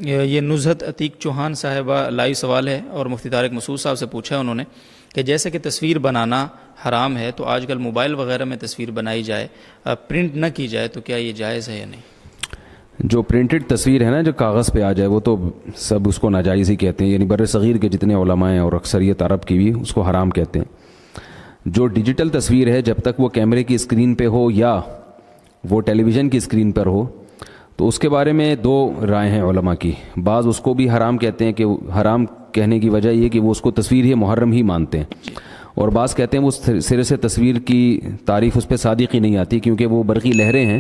یہ نزہت عتیق چوہان صاحبہ لائیو سوال ہے اور مفتی طارق مسعود صاحب سے پوچھا ہے انہوں نے کہ جیسے کہ تصویر بنانا حرام ہے تو آج کل موبائل وغیرہ میں تصویر بنائی جائے پرنٹ نہ کی جائے تو کیا یہ جائز ہے یا نہیں؟ جو پرنٹڈ تصویر ہے نا جو کاغذ پہ آ جائے وہ تو سب اس کو ناجائز ہی کہتے ہیں، یعنی بر صغیر کے جتنے علماء ہیں اور اکثریت عرب کی بھی اس کو حرام کہتے ہیں۔ جو ڈیجیٹل تصویر ہے جب تک وہ کیمرے کی اسکرین پہ ہو یا وہ ٹیلی ویژن کی اسکرین پر ہو تو اس کے بارے میں دو رائے ہیں علماء کی۔ بعض اس کو بھی حرام کہتے ہیں کہ حرام کہنے کی وجہ یہ کہ وہ اس کو تصویر ہی محرم ہی مانتے ہیں، اور بعض کہتے ہیں وہ سرے سے تصویر کی تعریف اس پہ صادق ہی نہیں آتی کیونکہ وہ برقی لہریں ہیں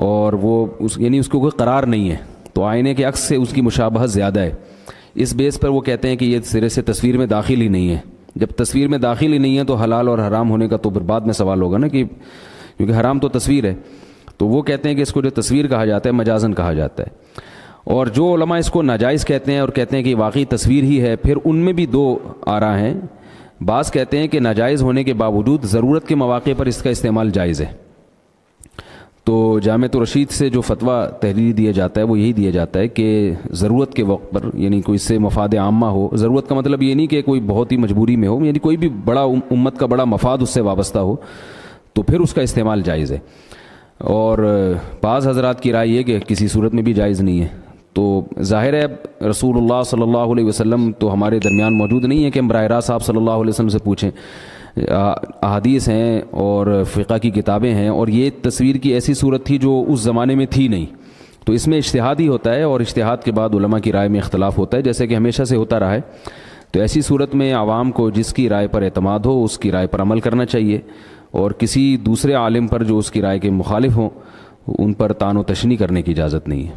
اور وہ یعنی اس کو کوئی قرار نہیں ہے، تو آئینے کے عکس سے اس کی مشابہت زیادہ ہے، اس بیس پر وہ کہتے ہیں کہ یہ سرے سے تصویر میں داخل ہی نہیں ہے۔ جب تصویر میں داخل ہی نہیں ہے تو حلال اور حرام ہونے کا تو پھر بعد میں سوال ہوگا نا، کہ کیونکہ حرام تو تصویر ہے، تو وہ کہتے ہیں کہ اس کو جو تصویر کہا جاتا ہے مجازن کہا جاتا ہے۔ اور جو علماء اس کو ناجائز کہتے ہیں اور کہتے ہیں کہ واقعی تصویر ہی ہے، پھر ان میں بھی دو آراء ہیں۔ بعض کہتے ہیں کہ ناجائز ہونے کے باوجود ضرورت کے مواقع پر اس کا استعمال جائز ہے، تو جامع الرشید سے جو فتویٰ تحریری دیا جاتا ہے وہ یہی دیا جاتا ہے کہ ضرورت کے وقت پر، یعنی کوئی اس سے مفاد عامہ ہو، ضرورت کا مطلب یہ نہیں کہ کوئی بہت ہی مجبوری میں ہو، یعنی کوئی بھی بڑا امت کا بڑا مفاد اس سے وابستہ ہو تو پھر اس کا استعمال جائز ہے۔ اور بعض حضرات کی رائے یہ کہ کسی صورت میں بھی جائز نہیں ہے۔ تو ظاہر ہے رسول اللہ صلی اللہ علیہ وسلم تو ہمارے درمیان موجود نہیں ہے کہ ہم براہ راست آپ صلی اللہ علیہ وسلم سے پوچھیں، احادیث ہیں اور فقہ کی کتابیں ہیں، اور یہ تصویر کی ایسی صورت تھی جو اس زمانے میں تھی نہیں، تو اس میں اجتہاد ہی ہوتا ہے، اور اجتہاد کے بعد علماء کی رائے میں اختلاف ہوتا ہے جیسے کہ ہمیشہ سے ہوتا رہا ہے۔ تو ایسی صورت میں عوام کو جس کی رائے پر اعتماد ہو اس کی رائے پر عمل کرنا چاہیے، اور کسی دوسرے عالم پر جو اس کی رائے کے مخالف ہوں ان پر طعن و تشنیع کرنے کی اجازت نہیں ہے۔